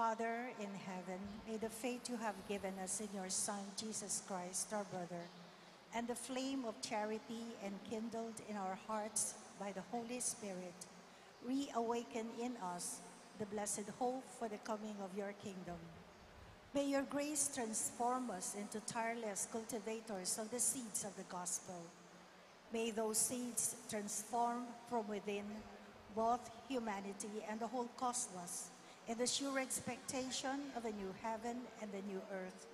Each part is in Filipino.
Father in heaven, may the faith you have given us in your Son, Jesus Christ, our brother, and the flame of charity enkindled in our hearts by the Holy Spirit, reawaken in us the blessed hope for the coming of your kingdom. May your grace transform us into tireless cultivators of the seeds of the gospel. May those seeds transform from within both humanity and the whole cosmos in the sure expectation of a new heaven and a new earth,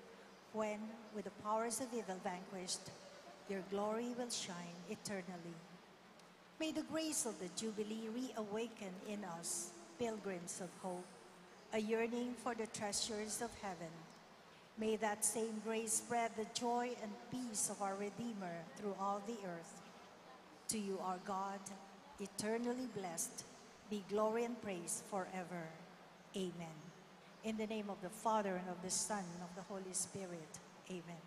when, with the powers of evil vanquished, your glory will shine eternally. May the grace of the Jubilee reawaken in us, pilgrims of hope, a yearning for the treasures of heaven. May that same grace spread the joy and peace of our Redeemer through all the earth. To you, our God, eternally blessed, be glory and praise forever. Amen. In the name of the Father, and of the Son, and of the Holy Spirit. Amen.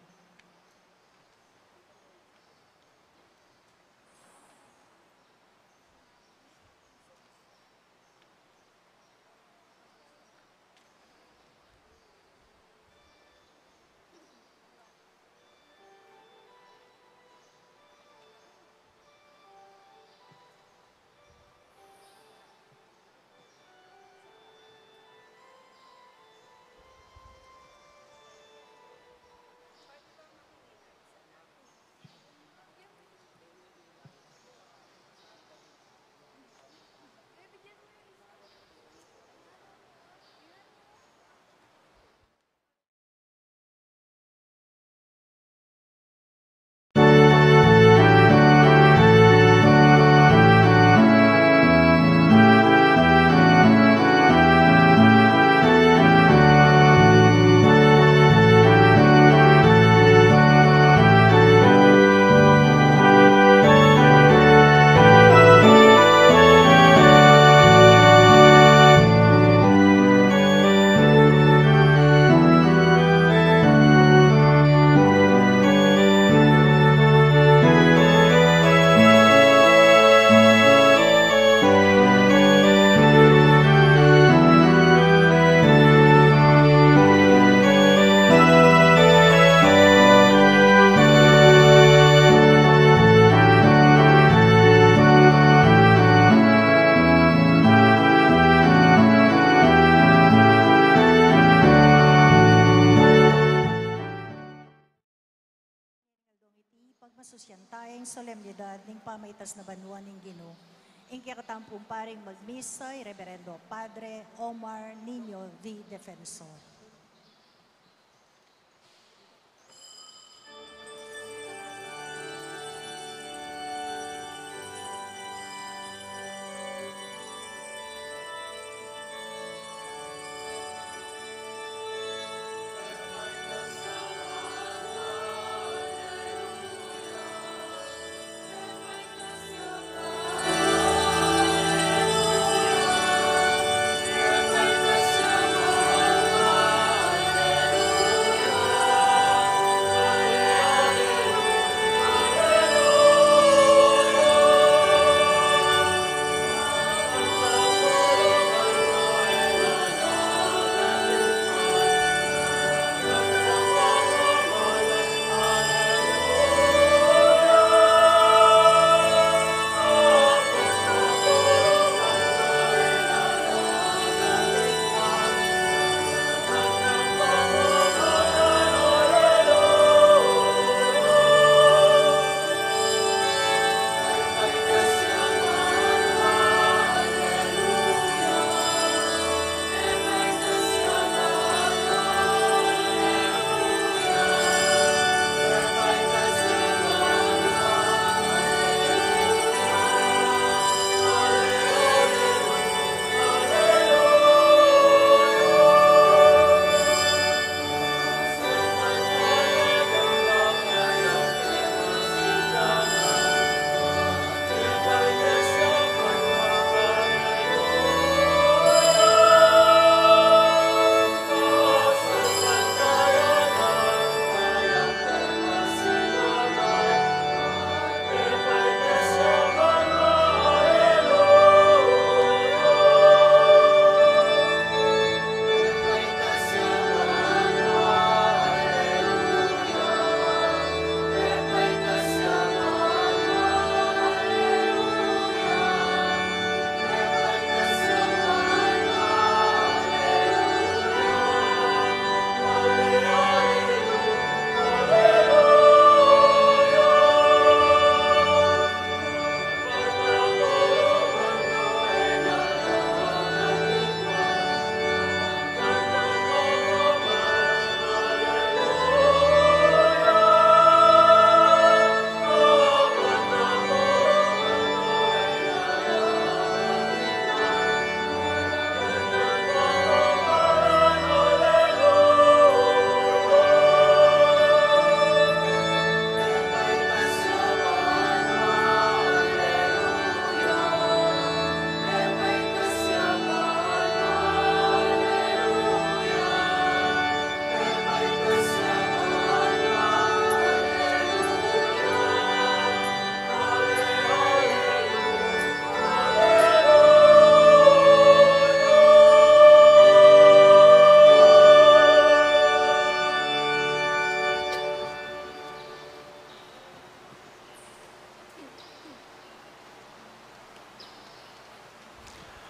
Pagmasusyantayang solemnidad ng pamaitas na banwa ng Ginoo. Ingkakatampong paring magmisa, Reverendo Padre Omar Niño V. Defensor. Amen.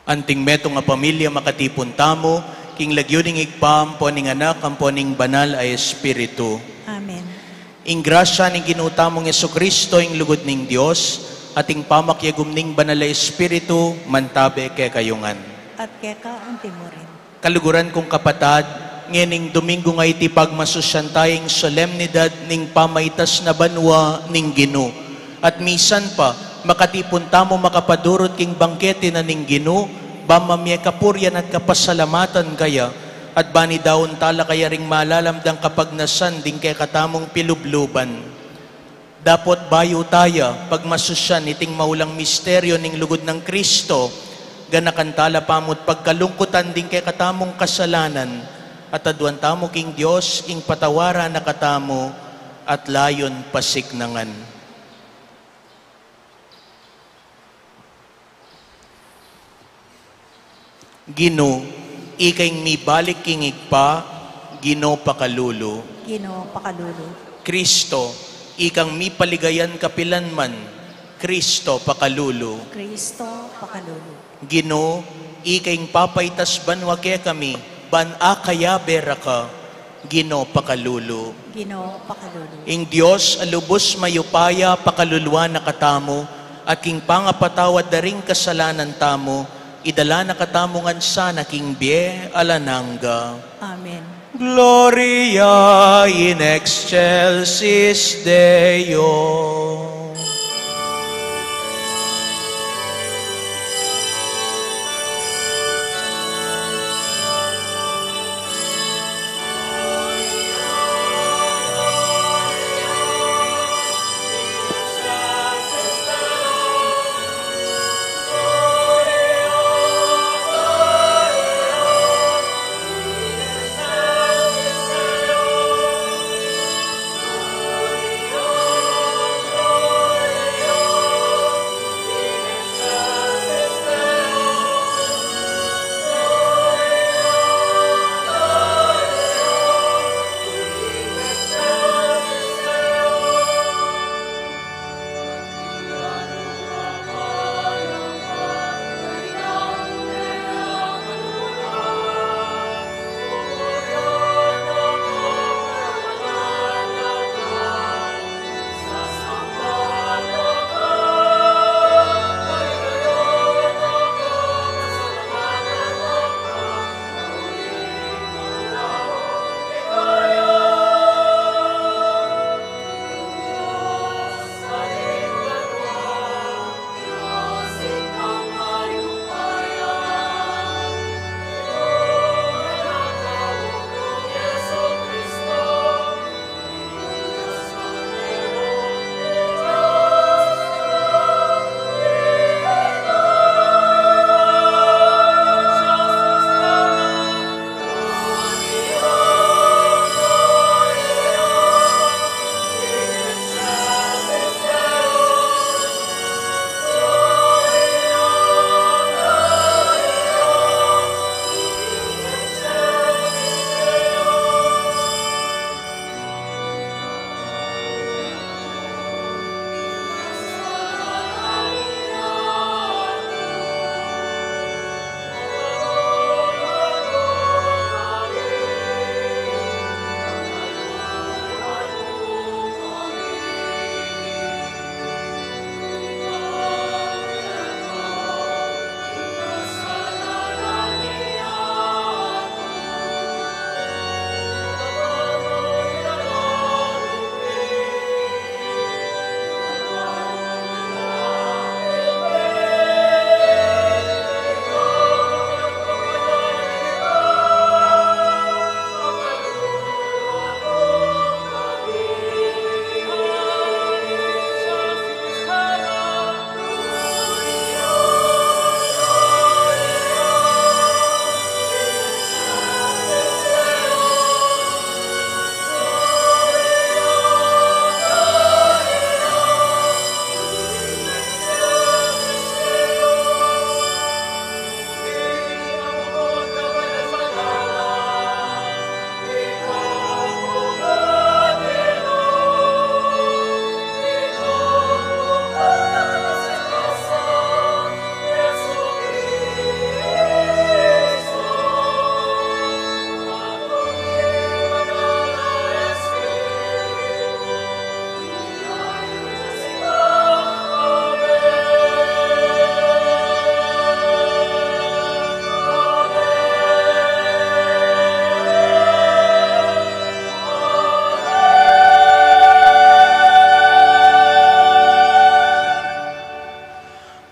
Anting meto nga pamilya makatipon tamo, king lagyoning igpam po ning anak ang po ning banal ay Espiritu. Amen. Ing grasya ning ginutamong Jesucristo ing lugod ning Dios, ating pamakyagum ning banal ay Espiritu, mantabe kay kayungan. At keka ang timurin. Kaluguran kong kapatad, ngening Domingo nga iti pagmasusyantayeng solemnidad ning pamaitas na banwa ning Ginoo. At misan pa, makatipon tamo makapadurot king bangkete na ning Ginoo, bamamye kapuryan at kapasalamatan kaya, at bani daon tala kaya ring malalamdang kapag nasan ding kay katamong pilubluban. Dapot bayo taya, pagmasusyan iting maulang misteryo ning lugod ng Kristo, ganakantala pamot pagkalungkutan ding kay katamong kasalanan, at aduan tamo king Dios ing patawara na katamo, at layon pasiknangan. Ginoo, ikay mibalik king igpa, Ginoo pakalulo. Ginoo pakalulo. Kristo, ikang mipaligayan kapilanman, Kristo pakalulo. Kristo pakalulo. Ginoo, ikay papaitas banwa kaya kami, ban-a kaya bera ka, Ginoo pakalulo. Ginoo pakalulo. Ing Dios alubos mayupaya pakaluluwa na katamo, at king pangapatawad daring kasalanan tamo, idala na katamongan sana king bie alananga. Amen. Gloria in excelsis Deo.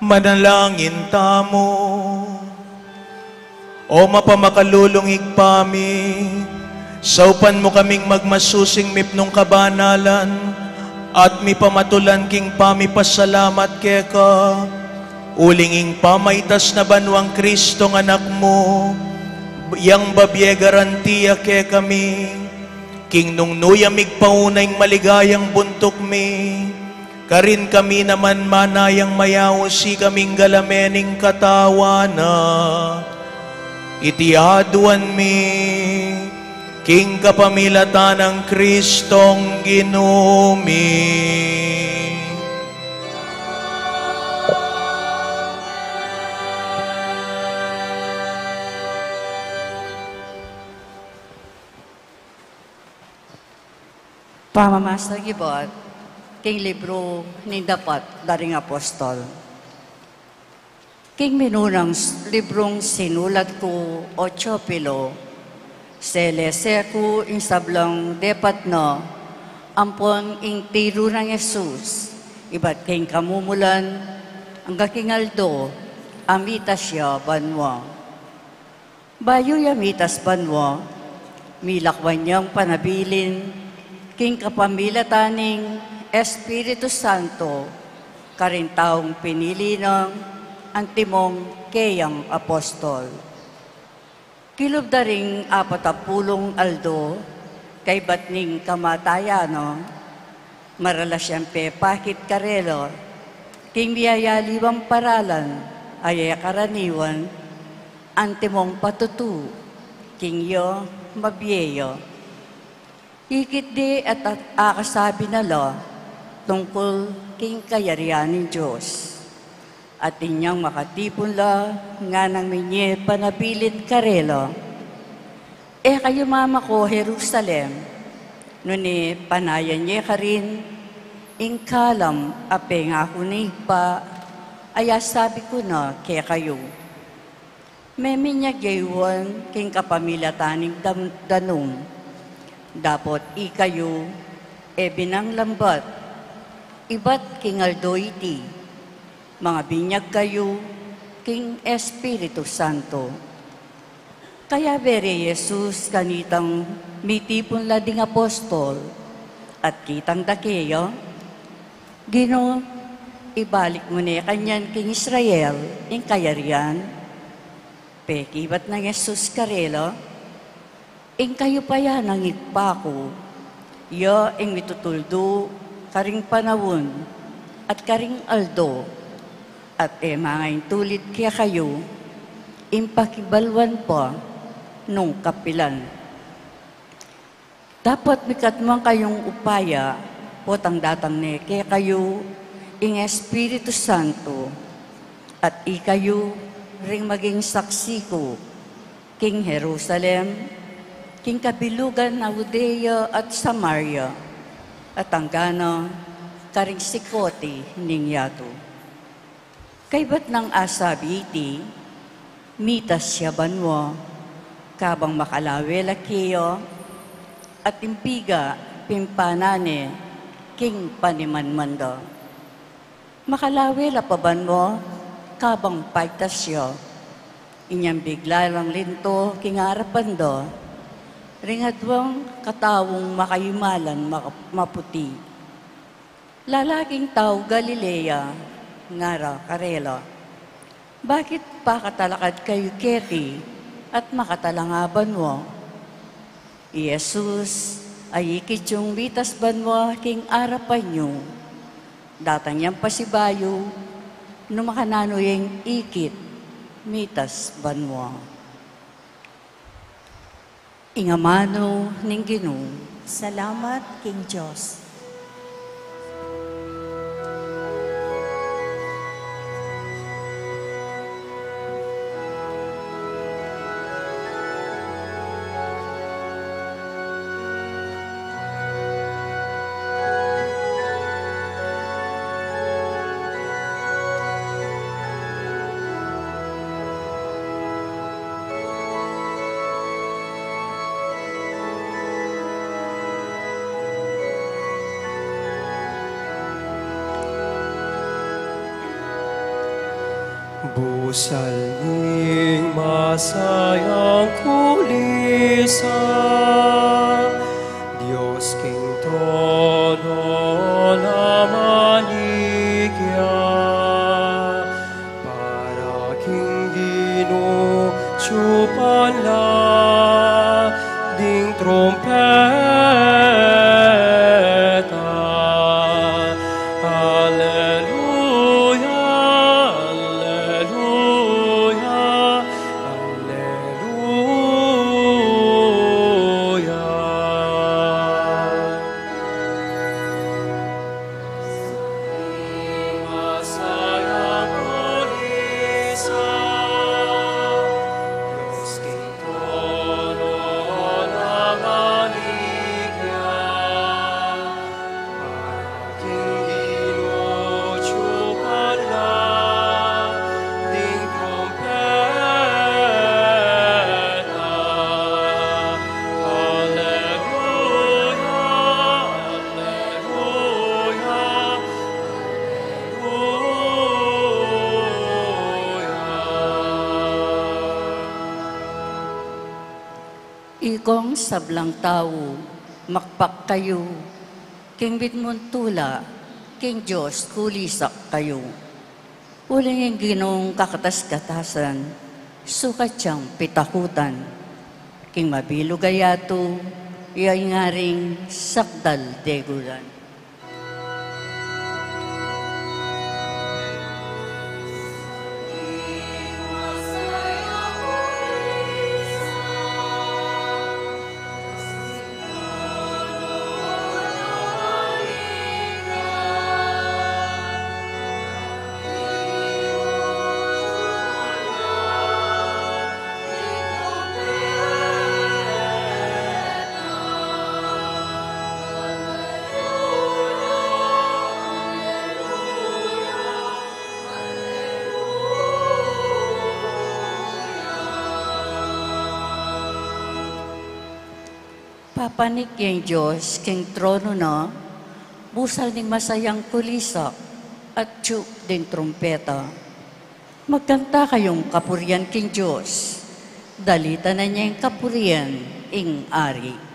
Manalangin tamo. O mapamakalulong igpami, saupan mo kaming magmasusing mipnong kabanalan, at mi pamatulan king pamipasalamat keka, ulinging pamaytas na banwang Kristo ng anak mo, yang babye garantiya ke kami, king nung nuyamig paunay maligayang buntok mi, karin kami naman manayang mayaw si kaming galamening katawana. Itiaduan mi, king kapamilatan ng Kristong Ginumi. Pamamasa gibot, king libro ni dapat daring apostol. King minunang librong sinulat ko o Teopilo, selese ko ing sablang depat no, ampon ing tiro ng Jesus, iba't king kamumulan, ang kakingaldo, amitas siya banwa. Bayo yamitas banwa, milakwan niyang panabilin, king kapamilataning Espiritu Santo, karintaong pinili ng antimong keyang apostol. Kilubda ring 40 aldo, kay batning kamatayano, maralasyampe pakit karelo, king biyayaliwang paralan, ay karaniwan, antimong patutu, king yo mabyeyo. Ikit di at akasabi na lo, tungkol king kayarian ng Diyos. At inyang makatipon la, nga nang minye panabilin karelo. Kayo mama ko, Jerusalem, nuni panayan niya ka rin, ingkalam, ape nga ako pa, aya sabi ko na, kaya kayo. Meminya gaywan, king kapamilataning danong, dapat ikayo, binang lambat, iba't kingaldo iti, mga binyag kayo, king Espiritu Santo. Kaya bere Jesus kanitang mitipon lading apostol, at kitang dakeyo, Gino, ibalik mo na kanyan king Israel, ing kayarian, pekibat ng Jesus karelo, ing kayo pa yan ang itpako, yo ing mitutuldo, karing panawon, at karing aldo, at mga intulid kaya kayo, impakibalwan po nung kapilan. Dapat mikatmang kayong upaya, potang datang ne, kaya kayo, ing Espiritu Santo, at ikayo ring maging saksi ko, king Jerusalem, king kabilugan na Judea at Samaria, at hanggang karing sikoti ning yato. Kay ba't nang asabi iti, mitas siya banwa, kabang makalawela kiyo, at impiga pimpanane, king panimanmando. Makalawela pa banwa, kabang paitas siya, inyang bigla lang linto, king arapando, ringadwang katawong makayumalan maputi. Lalaking tao Galilea, ngara karelo, bakit pa katalakad kayo keti at makatalangaban mo? Jesus ay ikit yung bitas banwa king arapan nyo, datang niyang pasibayo, numakanano yung ikit mitas banwa. Ingamano ning Ginoo. Salamat, King Diyos. Busalning masayang kulisa, Diyos king trono na maligya, para king ginutyupan la ding trompeta. Alleluia, alleluia, alleluia. Masayang kulisa, Diyos king trono na maligya, aking ginutyupan na ding trompeta. Alleluia, alleluia, Ikong sablang tao, makpak kayo, king bitmuntula, king Diyos, kulisak kayo. Uling yung ginong kakatas-katasan, sukat siyang pitakutan, king mabilog ayato, iyay ngaring sakdal degulan. Papanik yung Diyos, king trono na, busal ning masayang kulisak, at tiyuk ding trumpeta. Magkanta kayong kapurian king Diyos, dalita na niya yung kapurian, ing ari.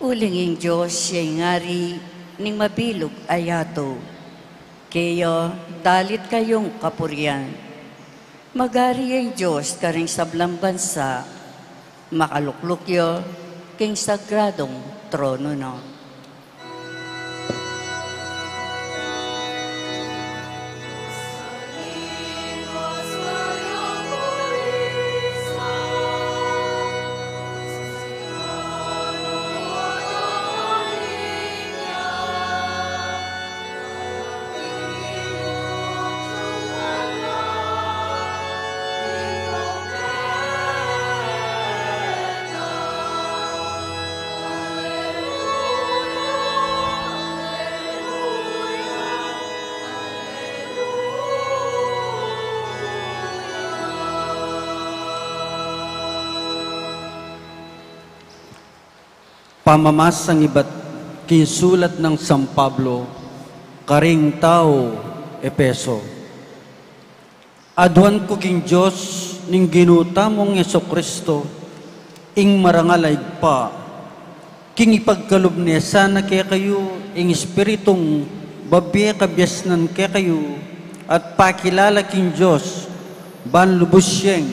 Ulinging Diyos siya'y ngari ning mabilog ayato. Kaya dalit kayong kapurian. Magari ang Diyos karing sablang bansa, makaluklukyo king sagradong trono na. Pamamasang iba't kinsulat ng San Pablo, karing tao, Epeso. Aduan ko king Diyos, ning ginutamong Yeso Kristo, ing marangalay pa, king ipagkalob niya sana kaya kayo, ing espiritong babiya kabyasnan kaya kayo, at pakilala king Diyos, ban lubos siyang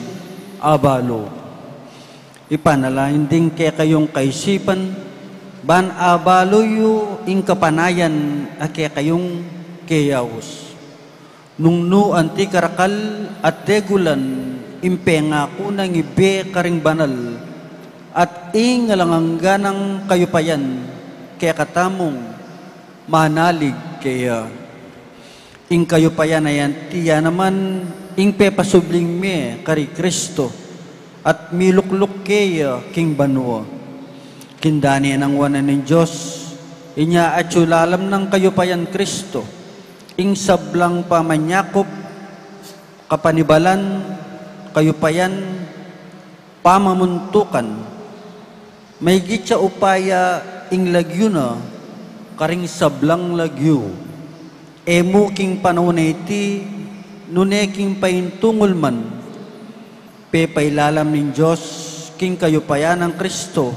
abalo. Ipanalain din kaya kayong kaisipan, ban abalo yu ing kapanayan kaya kayong kayawos. Nung no anti karakal at tegulan, impengako ng ibe karing banal, at ingalangangganang kayupayan kaya katamong manalig kaya ing kayupayan na yan tiya naman ing pepasubling me kari Kristo at milukluk kaya king banwa kindani ng wanan ng Diyos inya at sulalam ng kayupayan Kristo ing sablang pamanyakop kapanibalan kayupayan pamamuntukan may gitsa upaya ing lagyo na karing sablang lagyo emu king panahon iti nuneking paintungol man pepailalam ng Diyos king kayupayan ng Kristo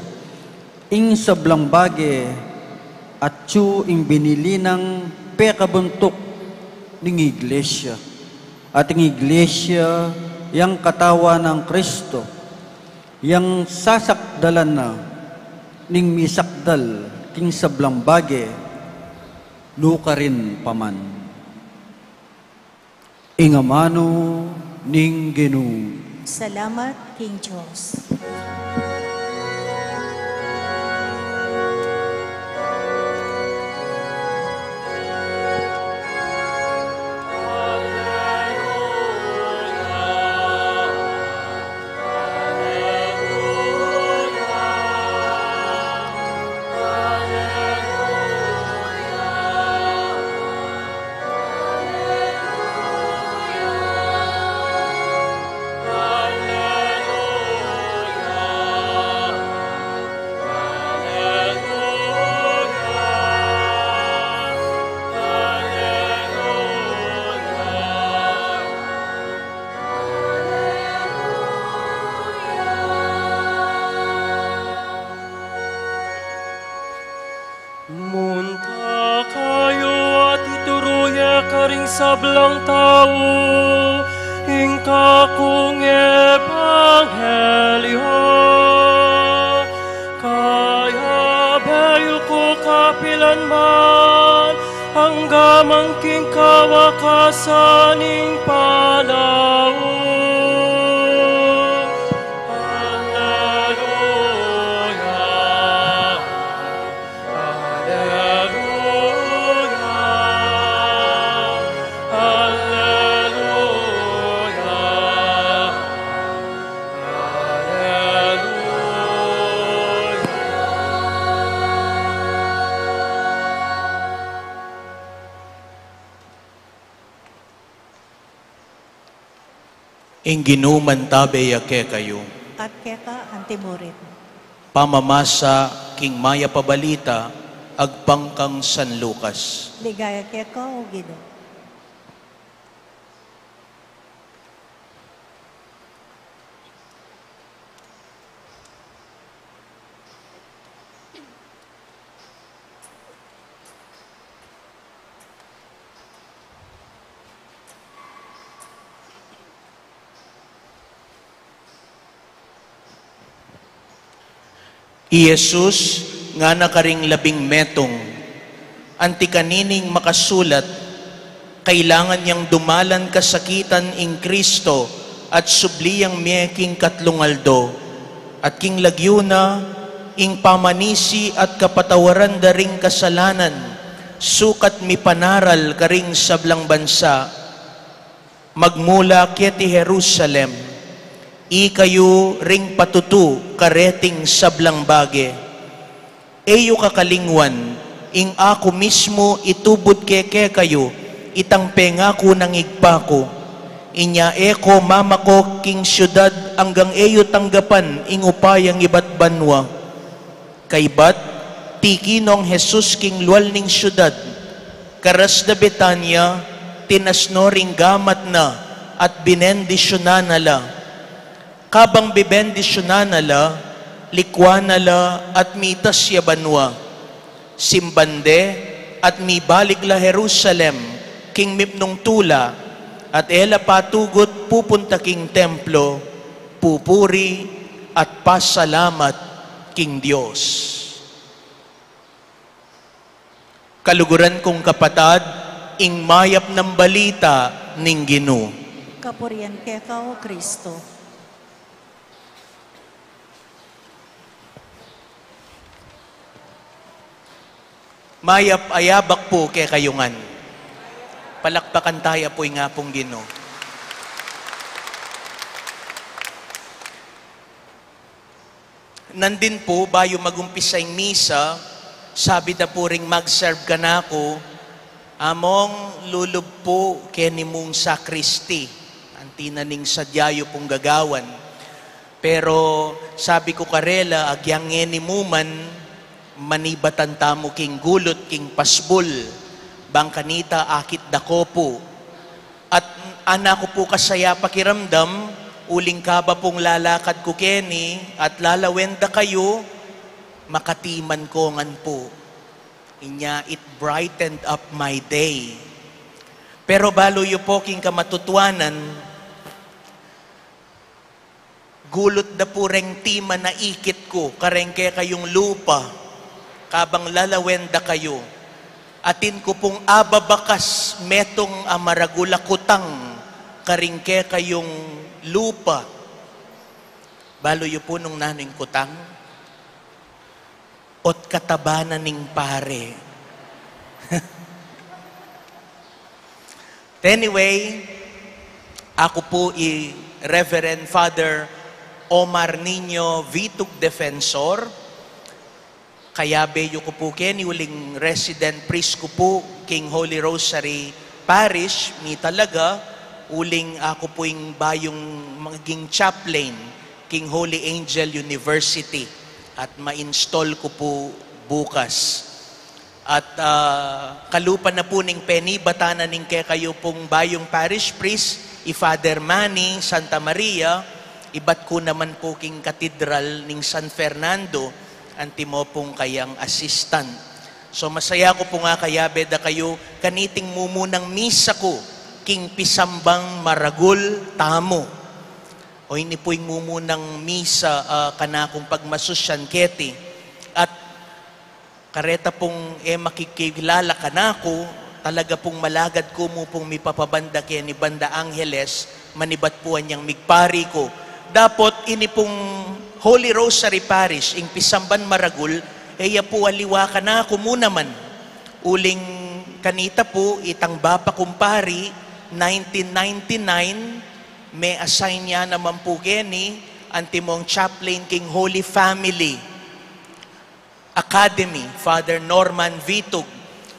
ing sablang bage at tsu ing binili ng pekabuntok ng iglesia at ang iglesia yang katawa ng Kristo yang sasakdalan na ning misakdal king sablang bage luka rin paman. Ingamano ning Ginoo. Salamat, King Diyos. Munta kayo at ituruya karing sablang tao, ingka kong ebanghelyo. Kaya bayo ko kapilan man, hanggang king kawakasan ing panahon. Ing ginuman tabe yake kayo. At keka antimurit. Pamamasa king maya pabalita agpangkang San Lucas. Ligaya keka o Ginoo. I Jesus nga nakaring 12 metong, anti kanining makasulat, kailangan niyang dumalan kasakitan ing Kristo at subliyang meking katlungaldo, at king lagyuna, ing pamanisi at kapatawaran daring kasalanan, sukat mi panaral karing sablang bansa, magmula keti Jerusalem, ikayo ring patutu kareting sablang bage. Eyo kakalingwan, ing ako mismo itubod keke kayo, itang pengako ng igpako. Inya eko mamako king syudad hanggang eyo tanggapan ing upayang ibat banwa. Kaybat, tikinong Jesus king lual ning syudad, karas da Betanya, tinasno ring gamat na at binendisyonan nala. Kabang bibendisyonan nala, likwan nala at mitas yabanwa. Simbande at mibalik la Jerusalem, king mipnong tula, at ela patugot pupunta king templo, pupuri at pasalamat king Diyos. Kaluguran kong kapatad, ing mayap ng balita ning Ginoo. Kapurian keka o Kristo. Mayap ayabak po kay kayungan. Palakpakan tayo po nga pong Ginoo. Nandin po, bayo magumpisa yung misa, sabi na po ring mag-serve ka na ako, among lulub po keni mong sakristi, antinaning sadyayo pong gagawan. Pero sabi ko karela, agyang ngeni mo man, manibatan tamo king gulot, king pasbol, bangkanita akit dako po. At anak ko po kasaya pakiramdam, uling kaba pong lalakad ko keni, at lalawenda kayo, makatiman ko ngan po. Inya, it brightened up my day. Pero balo yu po king kamatutuanan, gulot na po reng tima na ikit ko, karengke kayong lupa, kabang lalawenda kayo. Atin ko pong ababakas metong amaragulakutang, karingke kayong lupa. Balo yu po nung naning kutang, ot katabanan ning pare. Anyway, ako po Reverend Father Omar Niño Vitug Defensor. Kaya beyo ko po keni uling resident priest ko po King Holy Rosary Parish, mi talaga uling ako po yung bayong maging chaplain King Holy Angel University at ma-install ko po bukas. At kalupan na po ning penibatanan ning kayo pong bayong parish priest, Father Manny Santa Maria, ibat ko naman po king katedral ning San Fernando, antimo pong kayang assistant. So masaya ko po nga kaya beda kayo, kaniting mumunang misa ko, king pisambang maragul tamo. O ini po yung mumunang misa kanakong pagmasusyan keti. At kareta pong makikilala kanako, talaga pong malagad ko mo pong mipapabanda kaya ni Banda Angeles, manibat po niyang migpari ko. Dapat ini pong Holy Rosary Parish, ing Pisamban Maragul, iya po aliwa ka na ako muna man. Uling kanita po, itang bapa kumpari, 1999, may assign niya naman po geni, antimong chaplain king Holy Family Academy, Father Norman Vitug.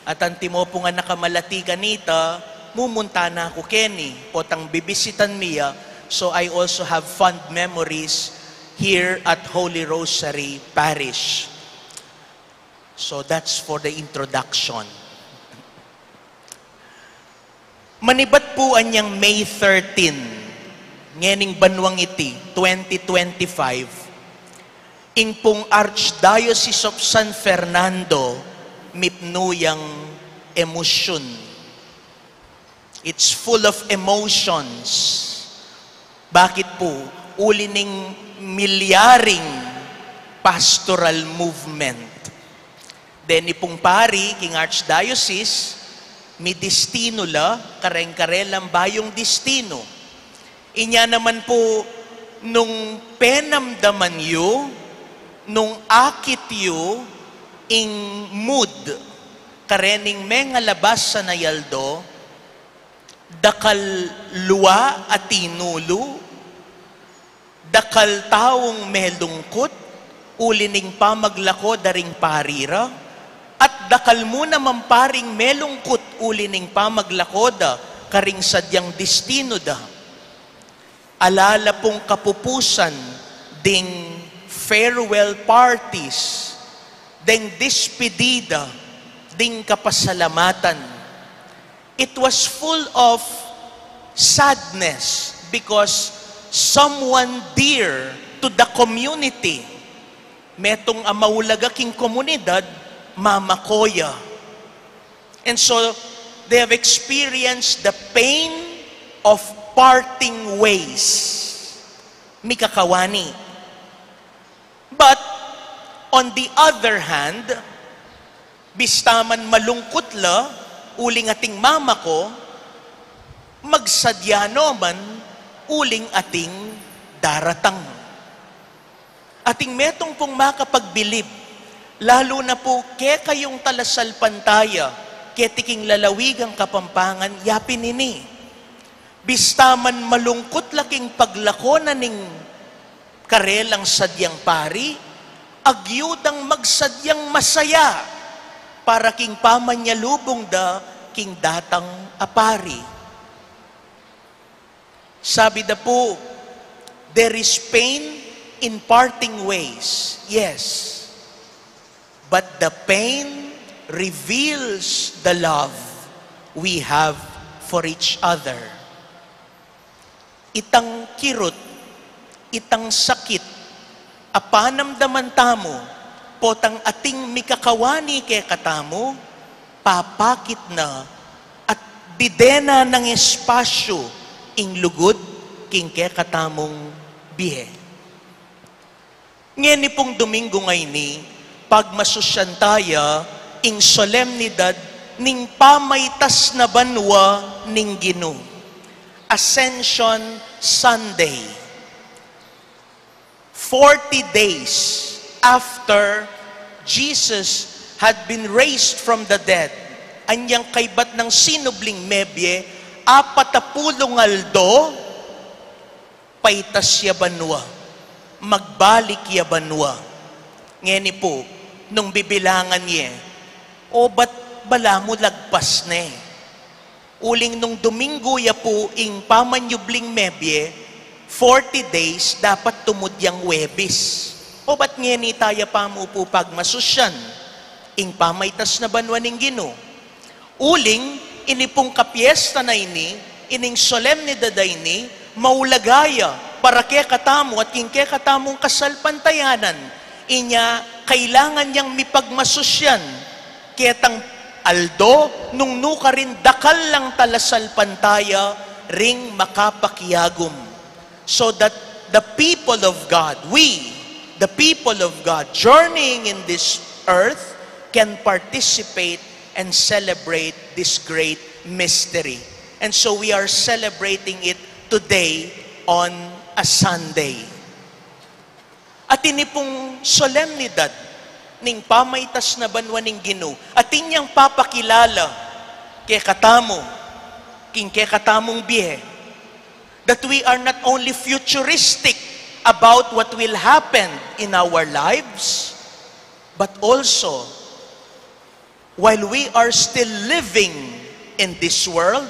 At antimo po nga nakamalati kanita, mumunta na ako keni, potang bibisitan miya. So I also have fond memories here at Holy Rosary Parish. So that's for the introduction. Manibat po anyang May 13, ngening banwang iti, 2025, ing pong Archdiocese of San Fernando, mipnuyang emosyon. It's full of emotions. Bakit po? Ulining milyaring pastoral movement. Then ipong pari, king Archdiocese, mi destino la, kareng-karelang bayong destino. Inya naman po, nung penamdaman yu, nung akit yu, ing mood, karening menga labas sa nayaldo, dakal luwa at tinulu, dakal taong melungkot, ulining pamaglako daring parira, at dakal mo naman paring melungkot, ulining pamaglakoda, karing sadyang destino da. Alala pong kapupusan, ding farewell parties, ding despedida, ding kapasalamatan. It was full of sadness because someone dear to the community, metong amaulagaking komunidad, Mama Koya. And so, they have experienced the pain of parting ways. Mikakawani. But, on the other hand, bistaman malungkot la, uling ating mama ko, magsadyano man, uling ating daratang. Ating metong pong makapagbilib, lalo na po ke kayong talasal pantaya, ke tiking lalawigang kapampangan, yapin ini. Bistaman malungkot laking paglako na ning karelang sadyang pari, agyudang magsadyang masaya, para king pamanyalubong da king datang apari. Sabi da po, there is pain in parting ways, yes. But the pain reveals the love we have for each other. Itang kirot, itang sakit, apanamdaman tamo, potang ating mikakawani kay katamo, papakit na at didena ng espasyo ing lugod king kay katamong bihe. Ngayon pong Domingo ngayon ni, pagmasusyantaya ing solemnidad ning pamaytas na banwa ning Ginoo. Ascension Sunday. 40 days after Jesus had been raised from the dead, anyang kaybat ng sinubling mebye, 40 aldo, paitas ya banwa, magbalik ya banwa. Ngayon po, nung bibilangan niya, o ba't bala mo lagpas ne? Uling nung Domingo ya po, ing pamanyubling mebye, 40 days, dapat tumudyang Webis. O ba't ngayon tayo pa mo po pagmasusyan, ing pamaytas na banwa ning Ginoo? Uling, inipong kapiesta na ini, ining solemnidad na ini, maulagaya, para kaya katamo at king kaya katamong kasalpantayanan, inya, kailangan niyang mipagmasusyan, ketang aldo, nung nuka rin dakal lang talasal pantaya, ring makapakiyagom. So that the people of God, we, the people of God, journeying in this earth, can participate and celebrate this great mystery. And so we are celebrating it today on a Sunday. At ini pong solemnidad ning pamaytas na banwa ning Ginoo, at inyang papakilala kay katamo, king kay katamong bihe, that we are not only futuristic about what will happen in our lives, but also, while we are still living in this world,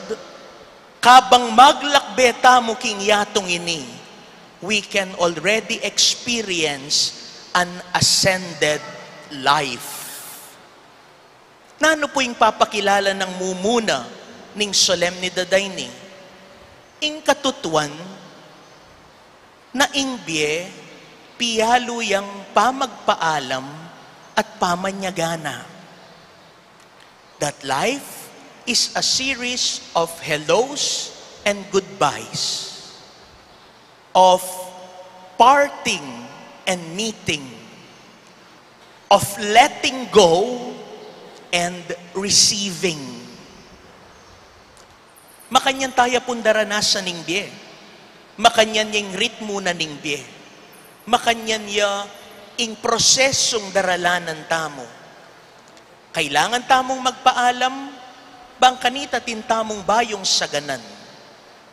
kabang maglakbeta mo king yatong ini, we can already experience an ascended life. Nano po yung papakilala ng mumuna ning solemnidad ni? Ing katutuan na ingbiye piyalo yang pamagpaalam at pamanyagana. That life is a series of hellos and goodbyes, of parting and meeting, of letting go and receiving. Makanyan tayo pundaranasan ning biye. Makanyan yung ritmo na ning biye. Makanyan ya ing prosesong daralanan tamo. Kailangan tamong magpaalam, bang kanita tintamong bayong saganan.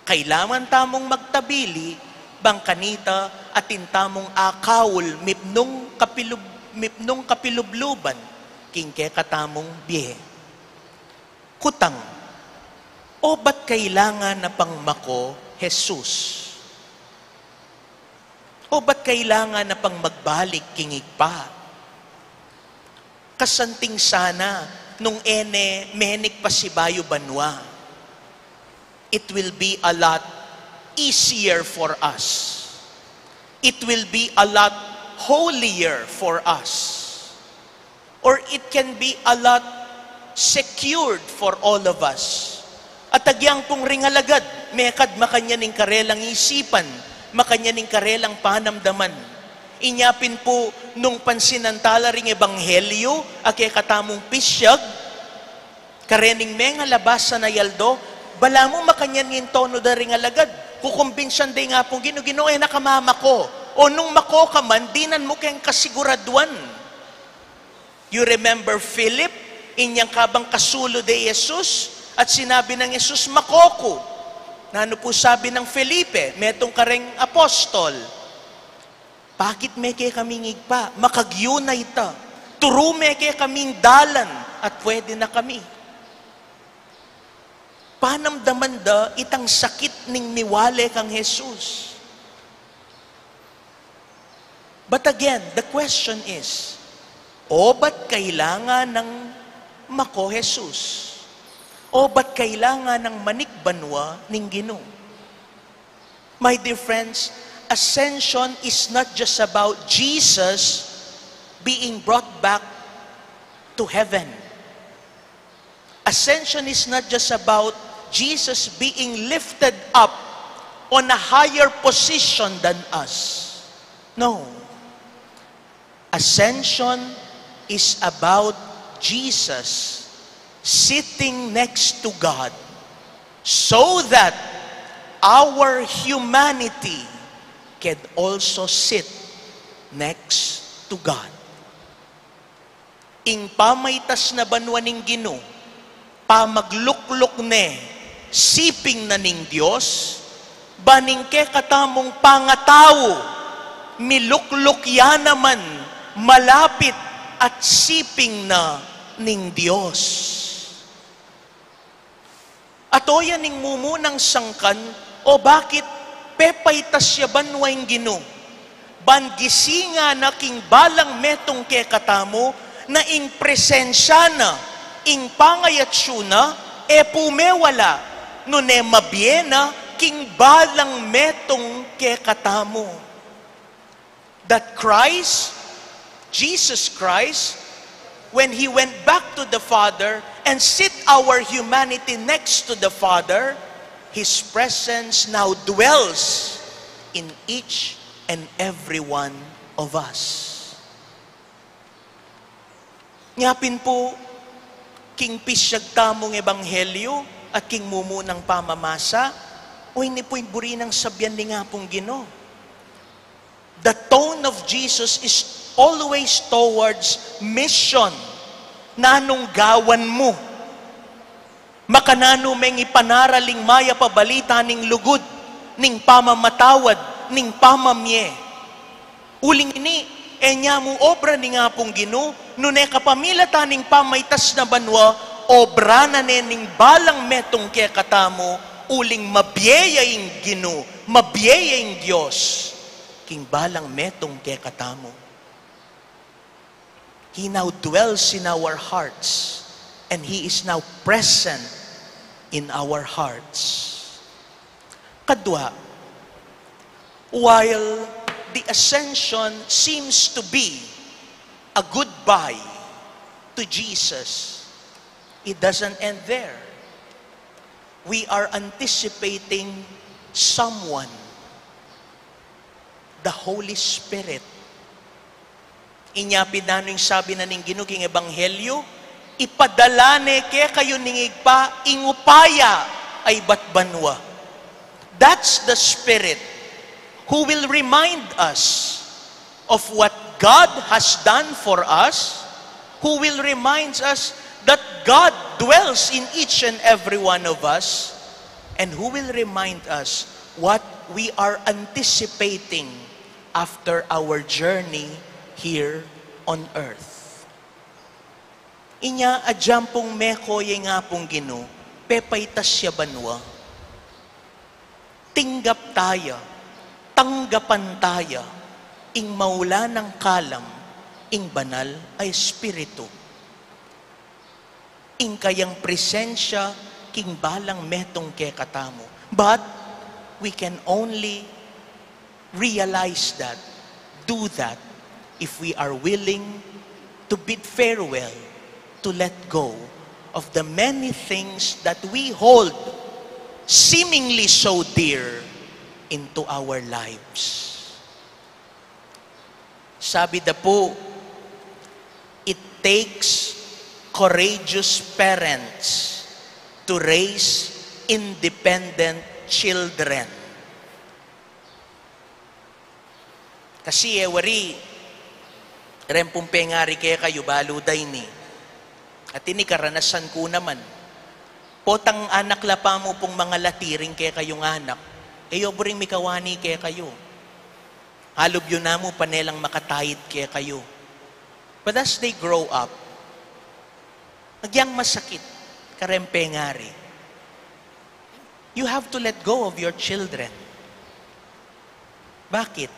Kailangan tamong magtabili, bang kanita at tintamong akawul, mipnong kapilubluban, king ke katamong biye. Kutang, o ba't kailangan na pang mako, Jesus? O ba't kailangan na pang magbalik kingig pa? Kasanting sana nung menik pa si Bayo Banwa. It will be a lot easier for us. It will be a lot holier for us. Or it can be a lot secured for all of us. At agyang pong ringalagad, mekad makanya ning karelang isipan, makanya ning karelang panamdaman. Inyapin po nung pansinantala ring ebanghelyo, ake katamong pisyag, karening menga labasan na yaldo, bala mo makanyan yung tono da ring alagad, kukumbinsan day nga pong Ginoo, nakamama ko, o nung mako ka man, dinan mo kayang kasiguraduan. You remember Philip, inyang kabang kasulo de Jesus, at sinabi ng Jesus, makoko. Na ano po sabi ng Felipe, metong kareng apostol, bakit may kay kaming igpa? Makagyunay ta. Turo may kay kaming dalan, at pwede na kami. Panamdaman da itang sakit ning miwale kang Jesus. But again, the question is, ba't kailangan ng mako Jesus? O ba't kailangan ng manikbanwa ning Ginoo? My dear friends, ascension is not just about Jesus being brought back to heaven. Ascension is not just about Jesus being lifted up on a higher position than us. No. Ascension is about Jesus sitting next to God so that our humanity can also sit next to God. Ing pamaytas na banwa ning Ginoo, pamagluklok ne, siping na ning Dios, baning ke katamong pangatao, miluklok ya naman, malapit at siping na ning Dios. Ato yan ning mumunang sangkan, o bakit pepaytas siya banwaing Ginoo? Ban gisinga na king balang metong ke katamo, na ing presensya na, ing pangayatsuna, pumewala, no ne mabiena, king balang metong ke katamo. That Christ, Jesus Christ, when He went back to the Father and sit our humanity next to the Father, His presence now dwells in each and every one of us. Ngapin po, king pisyag tamong ebanghelyo at king mumunang pamamasa, o ini po'y buri ng sabyan ni nga pong Ginoo. The tone of Jesus is always towards mission. Nanong gawan mo. Makanano meng ipanaraling maya pabalita ning lugod, ning pamamatawad, ning pamamye. Uling ini, enya mo obra ni nga pong Ginoo, nune kapamilata ning pamaytas na banwa, obra na ning balang metong kaya katamo, uling mabiyayang Ginoo, mabiyayang Diyos, king balang metong kaya katamo. He now dwells in our hearts, and He is now present in our hearts. Kadwa, while the ascension seems to be a goodbye to Jesus, it doesn't end there. We are anticipating someone, the Holy Spirit. Inyapid na yung sabi na ning Ginoo king ebanghelyo, ipadala ne ke kayo ningig pa, ingupaya ay batbanwa. That's the Spirit who will remind us of what God has done for us, who will remind us that God dwells in each and every one of us, and who will remind us what we are anticipating after our journey here on earth. Inya adyampong meko ye nga pong Ginoo, pepaytas siya banwa. Tinggap tayo, tanggapan tayo, ing maula ng kalam, ing banal ay espiritu. Ing kayang presensya, king balang metong ke katamo. But we can only realize that, do that, if we are willing to bid farewell, to let go of the many things that we hold seemingly so dear into our lives. Sabi da po, it takes courageous parents to raise independent children. Kasi wari, Rempong pengari kaya kayo, baluday ni. At ini karanasan ko naman. Potang anak lapa mo pong mga latiring kaya kayong anak. Eyoboring mikawani kaya kayo. Halob yun na mo panelang makatayid kaya kayo. But as they grow up, nagyang masakit, karempengari. You have to let go of your children. Bakit?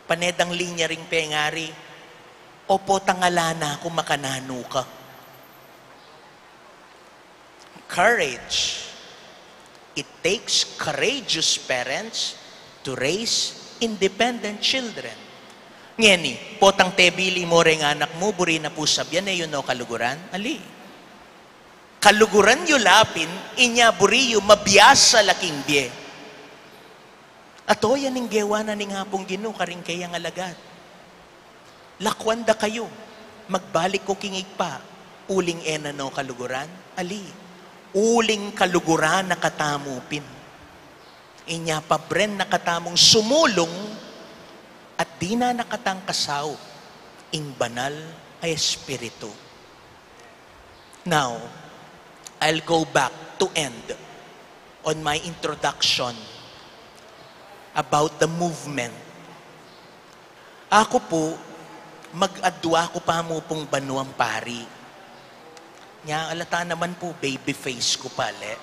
Panedang linya ring pengari, o po tangalana kung makanano ka. Courage. It takes courageous parents to raise independent children. Ngeni, potang tebili mo rin anak mo, buri na pusab yan, yun no kaluguran? Ali. Kaluguran yu lapin, inya buri yu mabiyasa laking biye. Ato yan ning gewa na ning hapong Ginoo karing kayang alagad. Lakwanda kayo, magbalik ko kingig pa, uling ena no kaluguran? Ali, uling kaluguran na katamupin. Inya pa bren na katamong sumulong at di na nakatangkasaw ing banal ay espiritu. Now, I'll go back to end on my introduction about the movement. Ako po, mag-adwa ko pa mo pong banuang pari. Nya, alata naman po, baby face ko pala.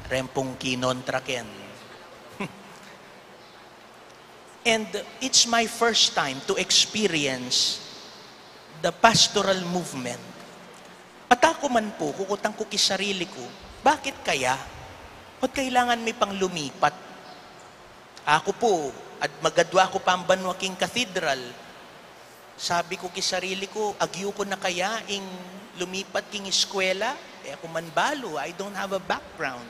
Rempong kinontraken. And it's my first time to experience the pastoral movement. At ako man po, kukutang ko kisarili ko, bakit kaya? Ba't kailangan may pang lumipat? Ako po, at magadwa ko pa ang Banwaking Cathedral. Sabi ko kisarili ko, agyo ko na kaya ing lumipat king eskwela? Ako man balo, I don't have a background.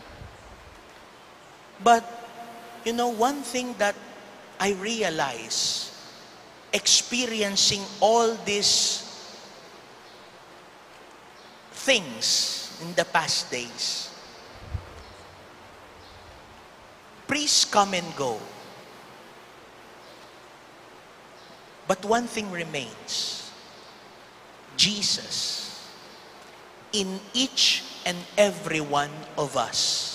But, you know, one thing that I realize, experiencing all these things in the past days, priests come and go. But one thing remains. Jesus in each and every one of us.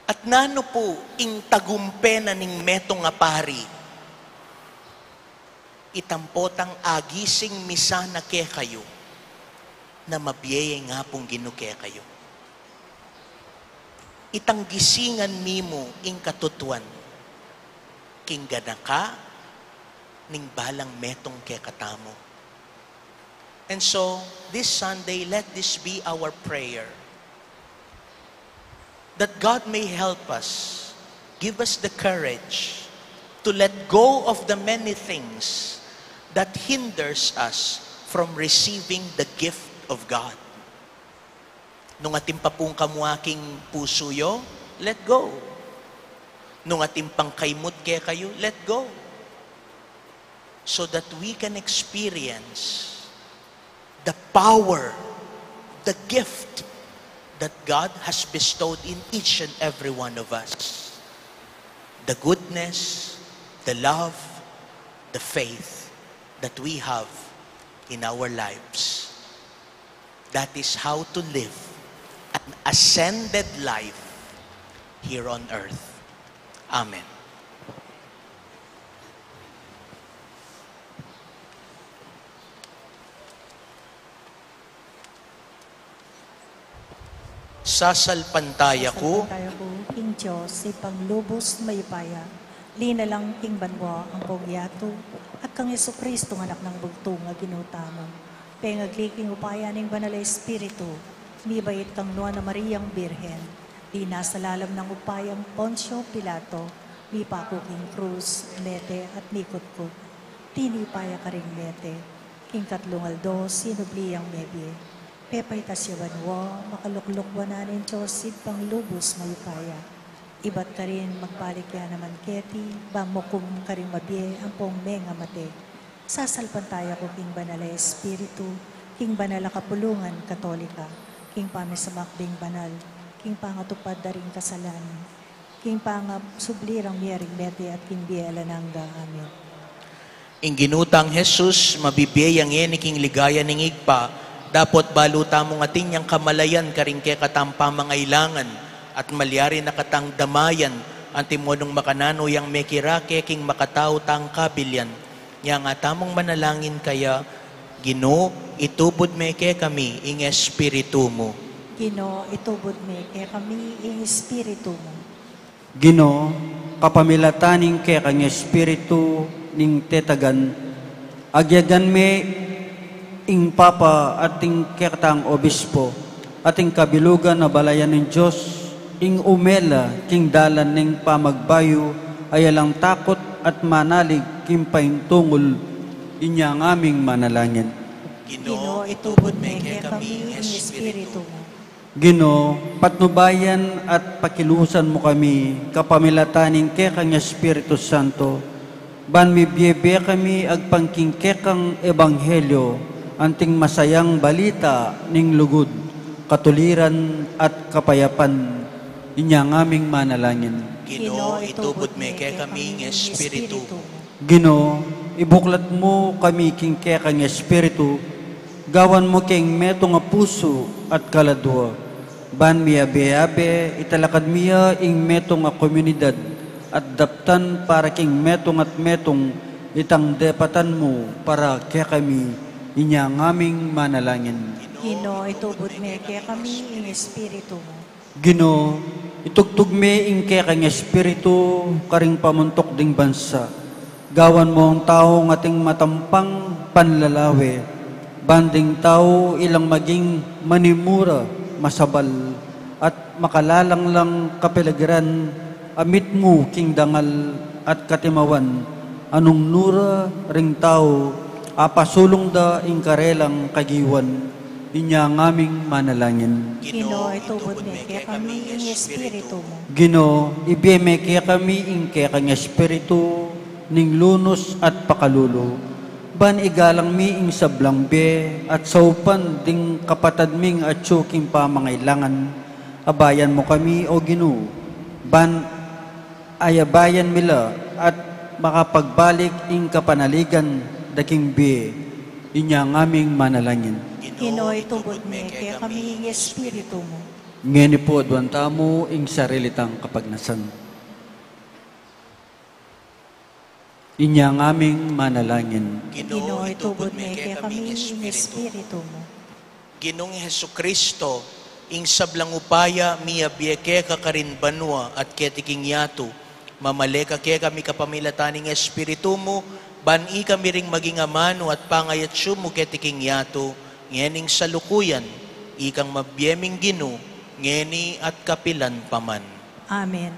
At nano po ing tagumpe na ning metong nga pari, itampotang agising misa na kaya kayo, na mabiyay nga pong Ginoo kaya kayo. Itang gisingan nimo ing katutuan, king ganaka, ning balang metong kaya katamo. And so, this Sunday, let this be our prayer. That God may help us, give us the courage to let go of the many things that hinders us from receiving the gift of God. Nung ating papung kamuaking puso yo, let go. Nung ating pangkaymot kaya kayo, let go. So that we can experience the power, the gift that God has bestowed in each and every one of us. The goodness, the love, the faith that we have in our lives. That is how to live an ascended life here on earth. Amen. Sasalpantaya ko, Sasalpantaya ko, King Diyos, si panglubos mayupaya, linalang king banwa ang pogyato, at kang Yesu Kristo ng anak ng bugtong nga ginutamo. Pengagli upaya ning banal na espiritu, mibait kang Nuwa na Mariang Birhen, di nasa lalam ng upayang Poncio Pilato, mi pako king krus, lete at nikot-kot. Tinipaya ka ring lete, king katlungaldo, sinubli ang mebye. Pepay tasyawanwa, makaluklukwanan Diyos, panglubos mayupaya. Ibat ka rin magbalik ya naman keti, bamukum ka rin mabye, ang pong menga mate. Sasalpantaya ko king banal na espiritu, king banal na kapulungan katolika, king pamisamakbing banal, king pangatupad da rin kasalanan, king pangasublirang miyering mete at king bielanangga. Amen. Ing ginutang Jesus, mabibiyayang king ligaya ning igpa, dapot baluta mong ating yang kamalayan karing ke katampa mangailangan, at malyari na katang damayan, antimonong makanano yang mekirake king makatao tang kabilyan. Yang atamong manalangin kaya, Ginoo, itubod meke kami ing espiritu mo. Ginoo, itubod me kay kami ing espiritu mo. Ginoo, kapamilataning ke kang espiritu ning tetagan, agyagan me ing papa ating kertang obispo, ating kabilugan na balayan ng Diyos, ing umela king dalan ning pamagbayo, ayalang takot at manalig king paintungol, inya ang aming manalangin. Ginoo, itubod me kay kami ing espiritu mo. Ginoo, patnubayan at pakilusan mo kami, kapamilataning ke kang Espiritu Santo, ban mibyebe kami agpangkingkekang ebanghelyo, anting masayang balita ning lugod, katuliran at kapayapan, inyang aming manalangin. Ginoo, itubod meke kami ing espiritu. Ginoo, ibuklat mo kami kingke kang Espiritu, gawan mo king meto nga puso at kaladwa, ban miyabe-abe, italakad miya ing meto nga komunidad, at daptan para king metong at metong itang depatan mo para kaya kami inyang aming manalangin. Ginoo, itubod me kay kami ing espiritu mo. Ginoo, itugtog me ing kaya kang Espiritu karing pamuntok ding bansa, gawan mo ang tao ng ating matampang panlalawi, banding tao ilang maging manimura, masabal, at makalalang lang kapiligiran, amit mo king dangal at katimawan, anong nura ring tao, apasulong da ing karelang kagiwan, inya ang aming manalangin. Ginoo, itubod me kay kami ing espiritu mo. Ginoo, ibiyeme kaya kami ing kaya kang Espiritu, ning lunos at pakalulo, ban igalang mi ing sablangbe, at saupan ding kapatad ming at tsuking pamangailangan, abayan mo kami o Ginoo, ban ayabayan mila at makapagbalik ing kapanaligan daking bi, inya ang aming manalangin. Ginoo, itubod me kay kami ing espiritu mo. Ngeni po adwanta mo ing sarilitang kapagnasan. Inya ang aming manalangin. Ginoo, itubod me kay kami ing espiritu mo. Ginong Hesukristo, ing sablang upaya miya bieke ka karin banwa at ketiking yato, mamaleka ke kami kapamilataning espiritu mo, bani kami ring maging amano at pangayatsyo mo ketiking yato, ngening salukuyan, ikang mabiyeming Ginoo, ngeni at kapilan paman. Amen.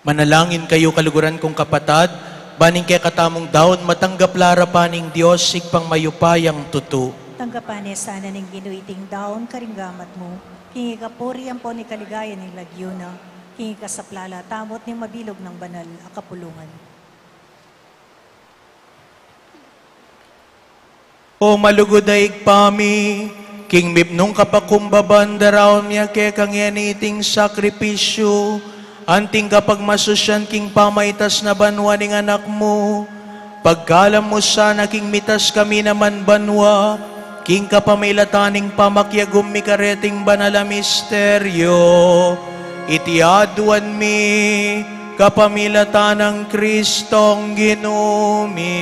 Manalangin kayo kaluguran kong kapatad, baning kay katamong daon matanggap lara paning Dios sigpang mayupayang tutu. Tanggapan sana ning ginuiting daon karinggamat mo. Kingi ka puriyan po ni kaligayan ng lagyuna. Kingi ka sa plala tamot ni mabilog ng banal a kapulungan. O malugod daig pami, king mipnong kapakumbaban daraon miya ke kang yaniting sakripisyo, anting kapag masusyan king pamaitas na banwa ning anak mo, pagkalam mo sana king mitas kami naman banwa, king kapamilataning pamakyagum mi kareting banala misteryo, itiaduan mi kapamilatan ng Kristong ginumi.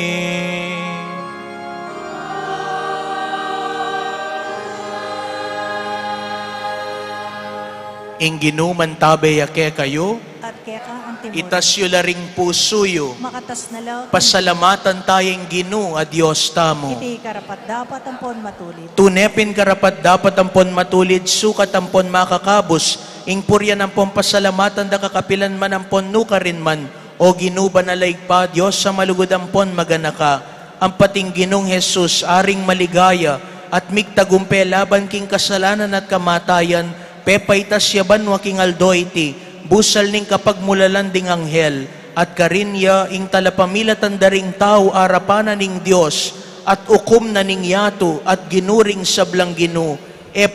Ingginuman tabe yake kayo, At kaya ka ang timor. itasyo laring pusuyo, Makatas na law. pasalamatan tayong ginu a Diyos tamo. Iti karapat dapat ang pon matulid. Tunepin karapat dapat ampon matulid, sukat ampon makakabos, ingpuryan ampon pasalamatan da kakapilan man ampon nuka rin man, o ginuba na pa, Diyos sa malugod ampon maganaka, ang pating ginong Jesus, aring maligaya, at migtagumpe laban king kasalanan at kamatayan, pepaitas yaban wa king aldoyti, busal ning kapagmulalan ding anghel, at karinya ing talapamilatan daring tao arapanan ning Dios, at ukom na ning yato, at ginuring sablang ginu,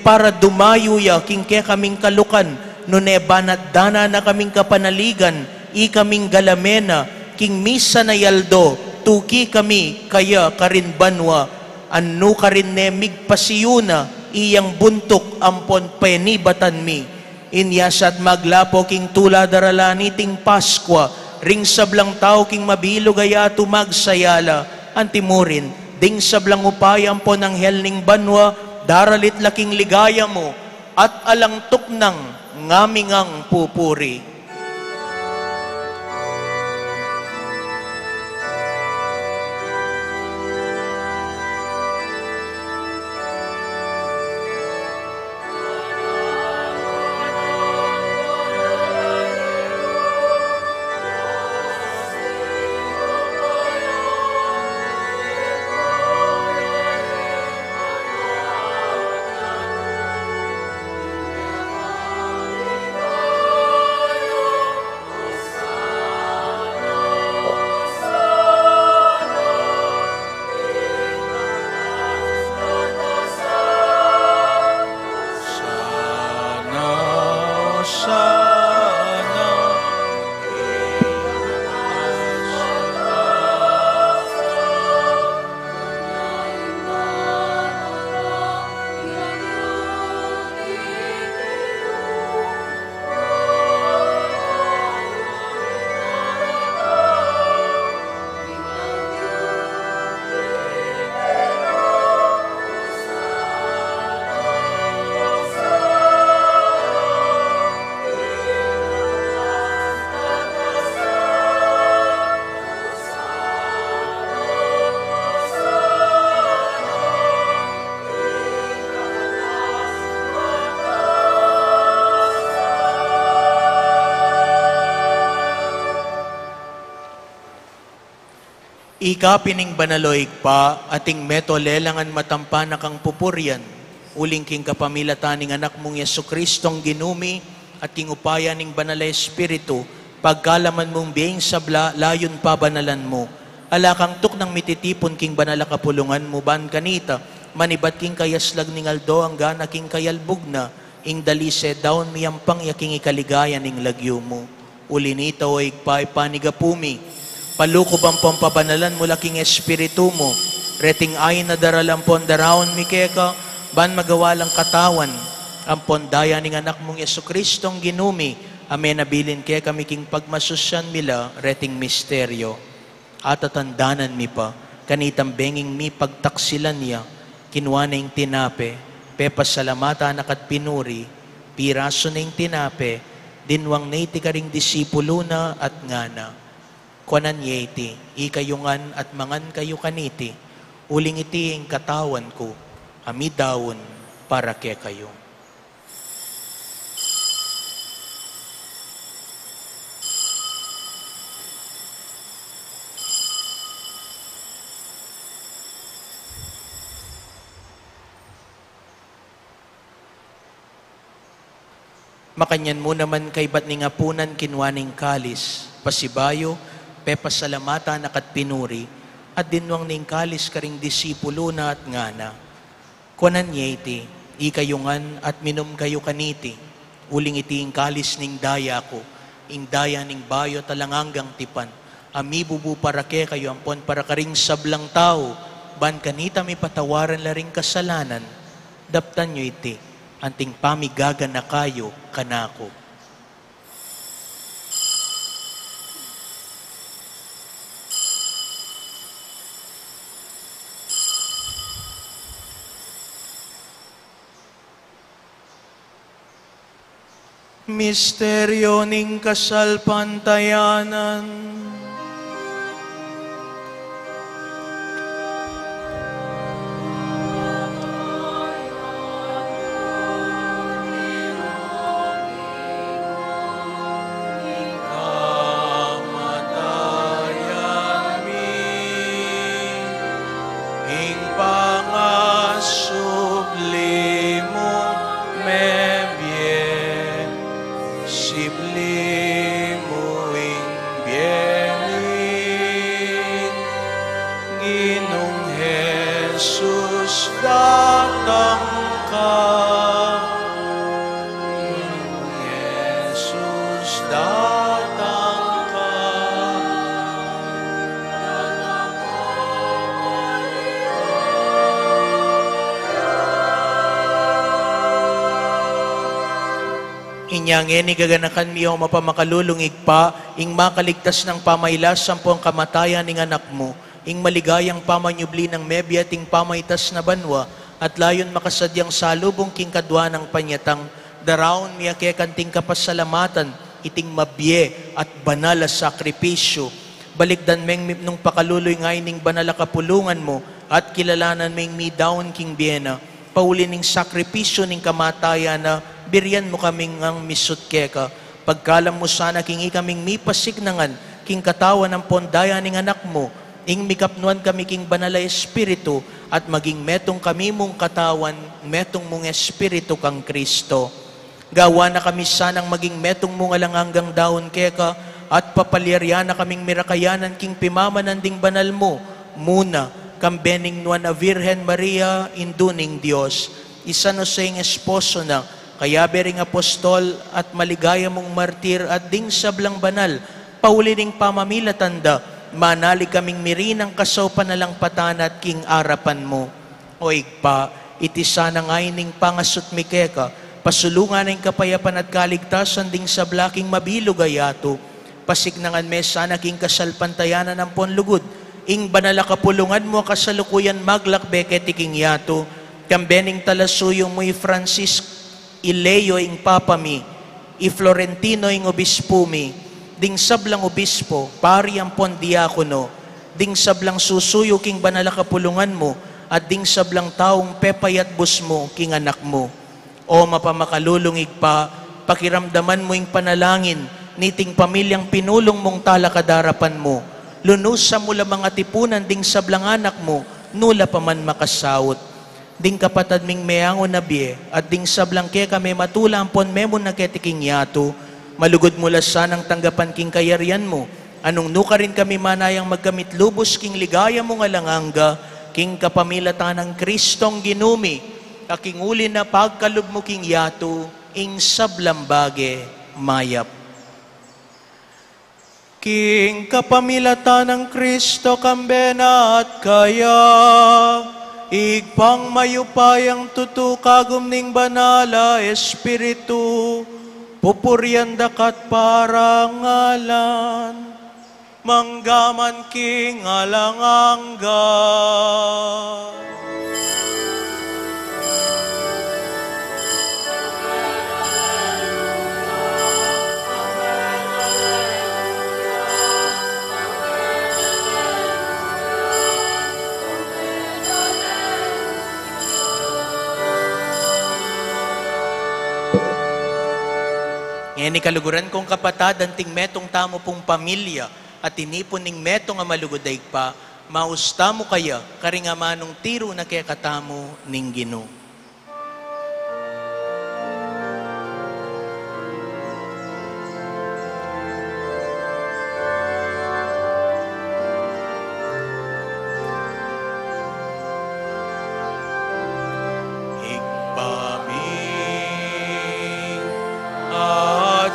para dumayo ya king ke kaming kalukan, nune banat dana na kaming kapanaligan, i kaming galamena, king misa na yaldo, tuki kami, kaya karin banwa, anno karin ne migpasiyuna, iyang buntok ampon penibatan mi. Inyasat maglapo king tula daralani ting Paskwa, ring sablang tao king mabilog ayato magsayala, antimurin, ding sablang upay ampon ang helning banwa, daralit laking ligaya mo, at alang tuknang ngamingang pupuri. Ika pining banaloig pa, ating meto lelangan matampa na kang pupuryan, uling king kapamilataning anak mong Yesu Kristong ginumi, at king upaya ning banala Espiritu, pagkalaman mong biyeng sabla, layon pa banalan mo. Alakang tuk ng mititipon king banala kapulungan mo, ban kanita, manibat king kayaslag ning aldo, ang gana king kayalbog na, ing dalise daon miyampang yaking ikaligaya ning lagyo mo. Ulinita o igpay panigapumi, palukob ang pampabanalan mula king Espiritu mo, reting ay na daralampon daraon mikeka, ban magawalang katawan, ang pondaya ning anak mong Yesu Kristong ginumi, amen nabilin kaya kami king pagmasusyan mila, reting misteryo. At atandanan mi pa, kanitang benging mi pagtaksilan niya, kinwa na yung tinape, pepasalamata nakat pinuri, piraso na yung tinape, dinwang na iti karing disipulo na at ngana. Kuanan yeti, ikayungan at mangan kayo kaniti, uling iti ang katawan ko, amidawon para ke kayo. . Makanyan mo naman kay bat ni ngapunan kinwaning kalis, pasibayo, pepasalamata nakat pinuri, at dinwang ning kalis karing disipulo na at ngana. Kuanan niya iti, ikayungan at minom kayo kaniti, uling iti ing kalis ning daya ko, ing daya ning bayo talanganggang tipan, amibubu para ke kayo ampon para karing sablang tao, ban kanita mi patawaran laring kasalanan, daptan nyo iti, anting pamigagan na kayo kanako. Misteryo ning kasalpantayanan. Kamatayan mi, ing pangasublimo mebye, siblimo ing bienin, Ginong Jesus datang ka, Ginong Jesus datang ka. Inyang ni gaganakan miyo mapamakalulungig pa, ing makaligtas ng pamaylas sampo ang kamatayan ning anak mo, ing maligayang pamanyubli ng mebya ting pamaytas na banwa, at layon makasadyang salubong king kadwa ng panyatang, daraon miya kaya kanting kapasalamatan, iting mabye at banal na sakripisyo. Baligdan meng nung pakaluloy ngay ning banal na kapulungan mo, at kilalanan meng mi daon king biena, pauli ning sakripisyo ning kamatayan na, biryan mo kaming ang misut keka, pagkalam mo sana king ikaming mi pasignangan, king katawan ng pondaya ning anak mo, ing mikapnuan kami king banala espiritu, at maging metong kami mong katawan, metong mong espiritu kang Kristo. Gawa na kami sanang maging metong mong alanganggang daon keka, at papalyaryan na kaming mirakayanan king pimamanan ding banal mo, muna, kambening nuan na Virhen Maria, induning Diyos, isa no sa ing esposo na, kaya bering apostol at maligaya mong martir at ding sablang banal, pauli ning pamamilatanda, manalig kaming mirinang kasaw panalangpatan at king arapan mo. O igpa, iti sana ngay ning pangasut mikeka, pasulungan ng kapayapan at kaligtasan ding sablaking mabilog ayato, pasignangan me sana king kasalpantayanan ng ponlugod, ing banala kapulungan mo kasalukuyan maglakbek etiking yato, kambening talasuyong mo'y Francis Ileo ing papami, i Florentino ing obispo mi, ding sablang obispo, pari ang pondiakono, ding sablang susuyo king banala kapulungan mo, at ding sablang taong pepayat bus mo king anak mo. O mapamakalulungig pa, pakiramdaman mo ing panalangin, niting pamilyang pinulong mong talakadarapan mo, lunusa mo lamang atipunan ding sablang anak mo, nula pa man makasawot. Ding kapatad ming meango na biye, at ding sablang ke kami matulampon memo na ketiking yato, malugod mula sanang tanggapan king kayarian mo, anong nuka rin kami manayang magkamit lubos king ligaya mong alanganga, king kapamilatan ng Kristong ginumi, aking uli na pagkalub mo king yato, ing sablang bage mayap. King kapamilatan ng Kristo kambena at kaya, igpang mayupayang tutukagom ning banala espiritu, pupuryan dakat parangalan, manggaman king alangangga. Ngayon kaluguran kong kapatad, anting metong tamo pong pamilya, at tinipon ning metong nga malugoday pa, mausta mo kaya, karingamanong tiro na kaya katamo ning Ginoo.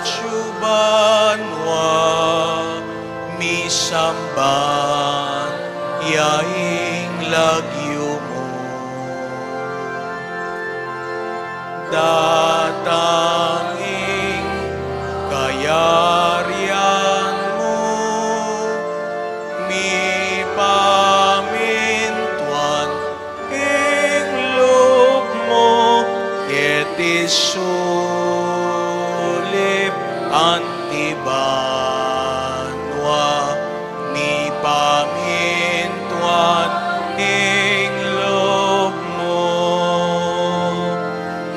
chubanwa misamban yaing lagyo mo. Datanging kayarian mo, mi pamintuan ing loob mo, ket isulip antibanwa, mi pamintuan ing loob mo,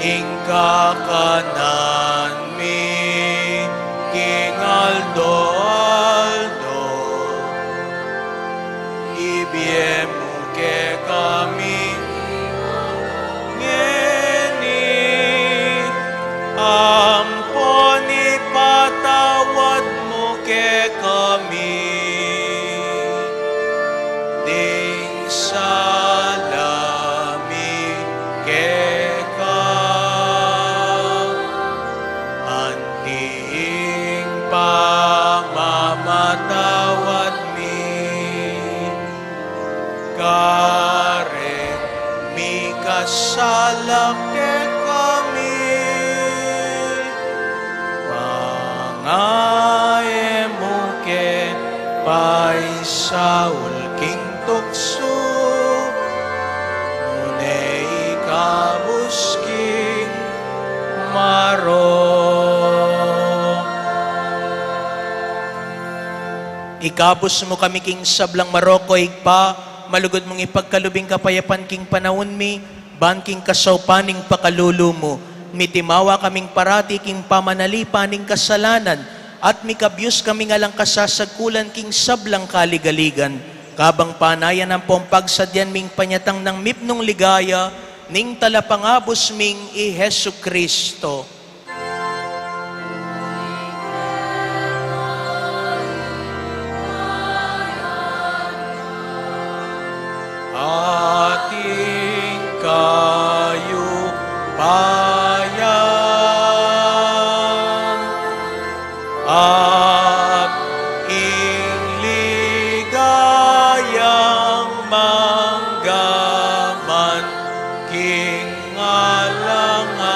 ing kakanan mi King Aldo, ibiemu ke kami ngeni, ampon ipatawad mo ke kami, ding salami ke ka, anting pamamatawad mi, kare mi kasalak ke kami, mangaemo ke paisaul king tukso, nunay kabusking maro. Ikabos mo kami king sablang Maroko igpa, malugod mong ipagkalubing kapayapan king panahon mi, ban king kasawpaning pakalulu mo, mitimawa kaming parati king pamanalipaning kasalanan, at mikabyus kami ngalang kasasagkulan king sablang kaligaligan, kabang panayan ang pompagsadyan ming panyatang ng mipnong ligaya, ning talapangabos ming i Hesu Kristo. Ating kayo bayan at ingligayang manggaman king alangangga.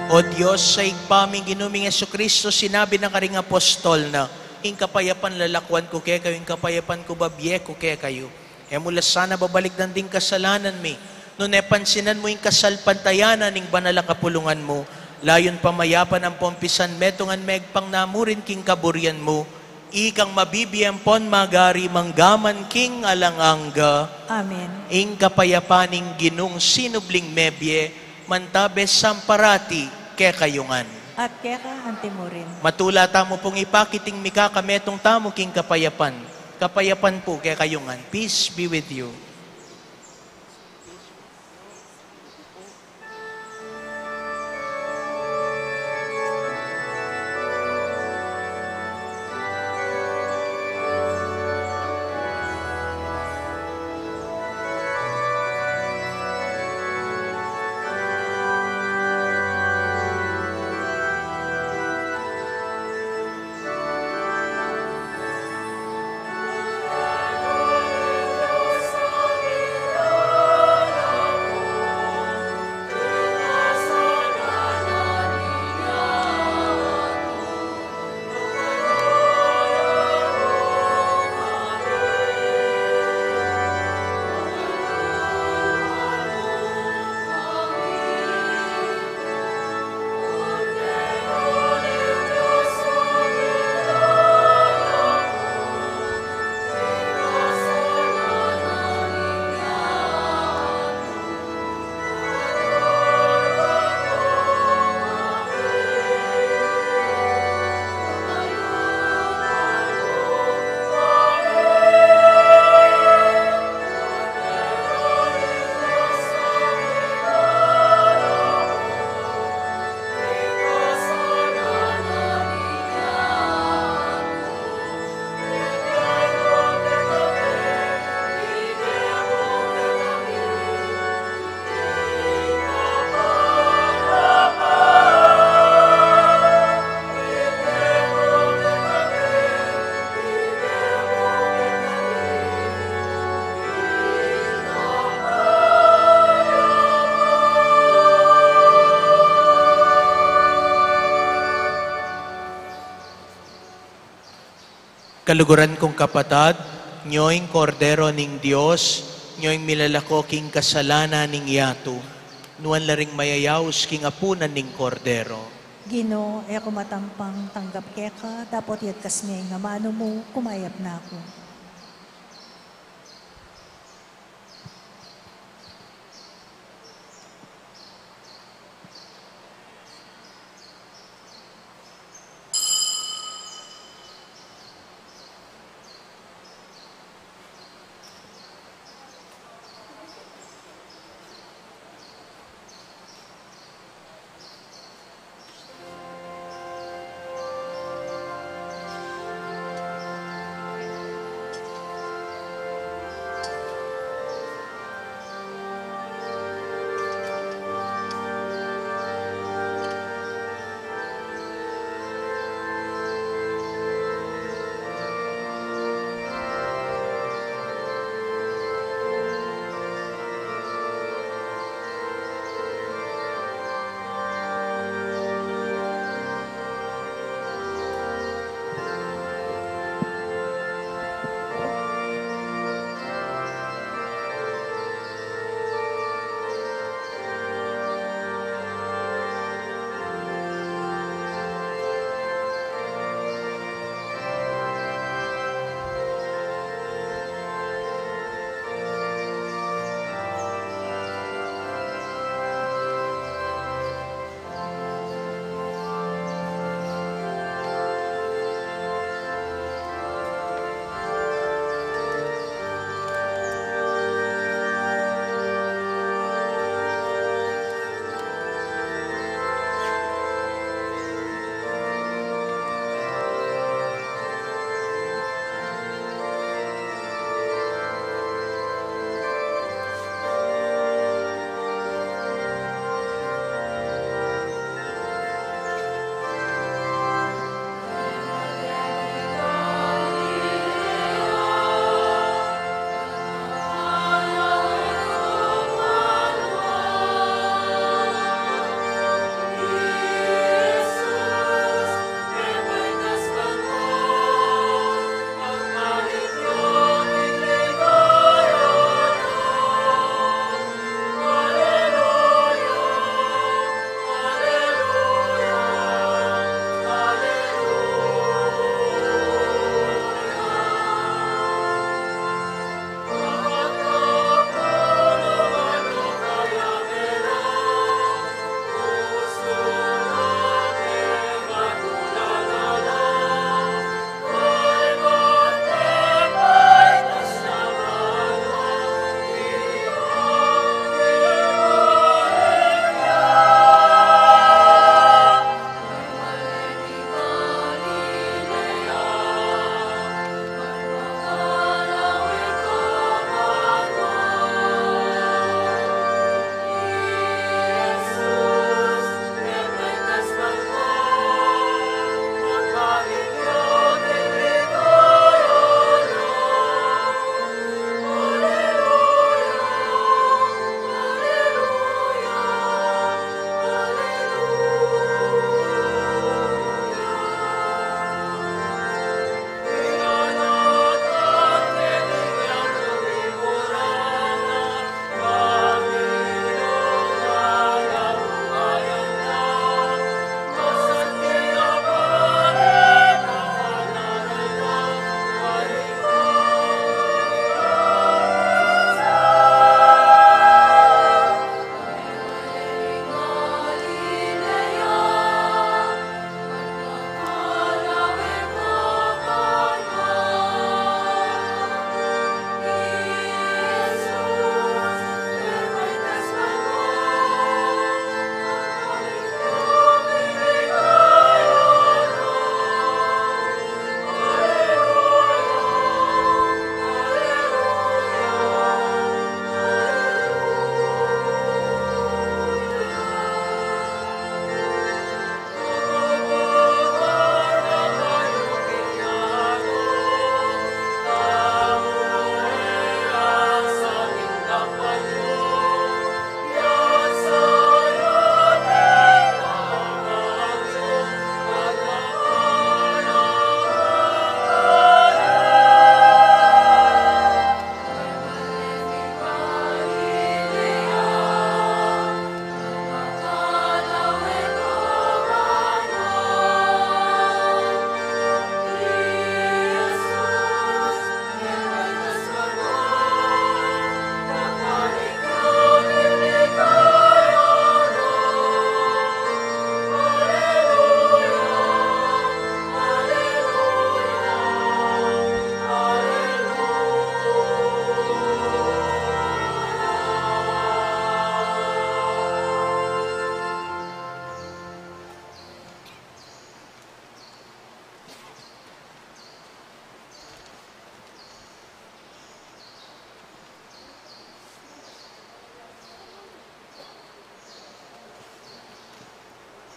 O Diyos, sa igpaming ginuming Jesucristo, sinabi ng karing apostol na, ing kapayapan lalakwan ko kaya kayo, ing kapayapan ko babye ko kaya kayo. E mula sana babalik na ding kasalanan mi. Nung epansinan mo ing kasalpantayanan ing banala kapulungan mo, layon pamayapan ang pompisan metongan megpang namurin king kaburyan mo, ikang mabibiyempon magari manggaman king alangangga. Amen. Ing kapayapaning ginung sinubling mebye, mantabes samparati kaya kayungan. At kera antimurin. Matula tamo pong ipakiting mika kametong tamo king kapayapan. Kapayapan po kaya kayungan. Peace be with you. Kaluguran kong kapatad, nyo'y kordero ning Dios, nyo'y milalako king kasalanan ning yato. Nuan laring mayayaws king apunan ning kordero. Ginoo, ako matampang tanggap keka, dapat yat kasme nga mano mo, kumayap na ako.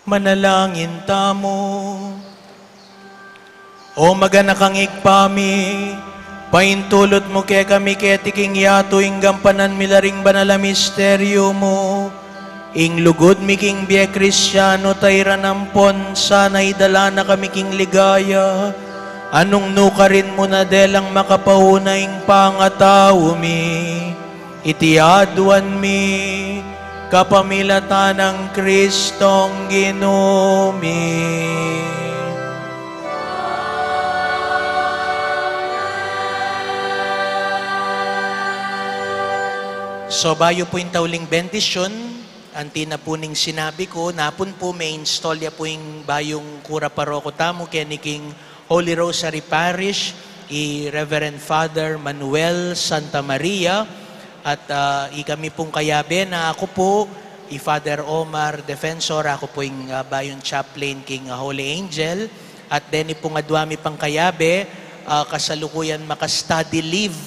Manalangin tamo. O maganakang igpami, paintulot mo kaya kami ketiking yato ing gampanan milaring banala misteryo mo. Ing lugod mi king biye Kristyano tayra nampon, sana'y dala na kami king ligaya. Anong nukarin mo na delang makapauna ing pangataw mi. Itiaduan mi, kapamilatan ng Kristong Ginumi. So, bayo po yung tauling bendisyon, anti na po ning sinabi ko, napon po may installya po yung bayong kura paroko tamo, keniking Holy Rosary Parish, Reverend Father Manuel Santa Maria, at kami pong kayabe na ako po, Father Omar Defensor, ako po yung bayon chaplain king Holy Angel, at then pong adwami pang kayabe, kasalukuyan maka-study leave,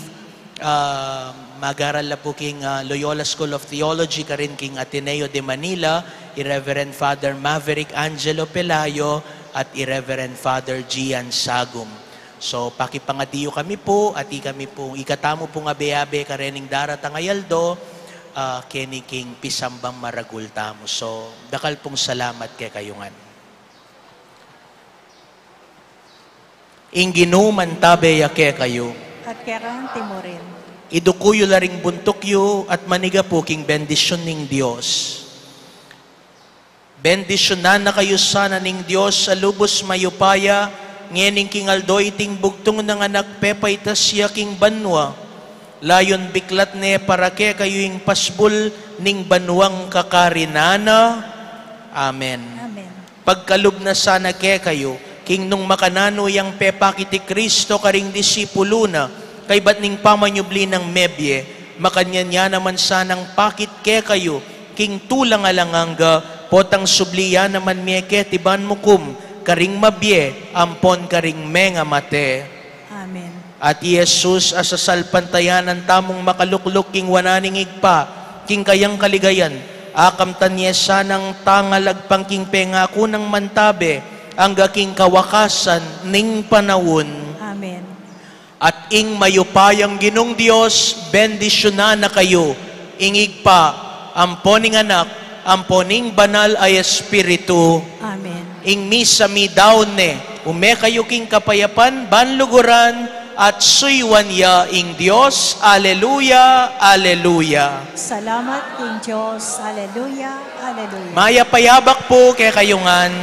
mag-aral na po king Loyola School of Theology, karin king Ateneo de Manila, Reverend Father Maverick Angelo Pelayo, at Reverend Father Gian Sagum. So, pakipangadiyo kami po, at kami po, ikatamo po nga beabe karening daratang ayaldo, keniking pisambang maragul tamo. So, dakal pong salamat kay kayungan. Inginuman tabe yake kayo. At kerang timorin. Idukuyo laring buntukyo at maniga po king bendisyon ning Diyos. Bendisyonan na kayo sana ning Diyos sa lubos mayupaya, ngening king aldo iting bugtong ng anak pepay tasya king banwa. Layon biklat ne para ke kayo ing pasbul ning banwang kakarinana. Amen. Amen. Pagkalub na sana ke kayo, king nung makanano yang pepakiti Kristo karing disipulo na, kay ba't ning pamanyubli ng mebye, makanya naman sanang pakit ke kayo, king tulang alanganga, potang subliya naman mieke tiban mukum, karing mabye, ampon karing menga mate. Amen. At Jesus asasalpantayan ng tamong makalukluk king wananing igpa, king kayang kaligayan, akam tanyesa ng tangalagpang king pengako ng mantabe, ang gaking kawakasan ning panawon. Amen. At ing mayupayang ginong Diyos, bendisyonan na kayo, ingig pa, amponing anak, amponing banal ay Espiritu. Amen. Ing misa mi daon ne, ume kayo king kapayapan, banluguran, at suywan ya ing Diyos. Aleluya, aleluya. Salamat king Diyos. Hallelujah, hallelujah. Maya payabak po kay kayungan.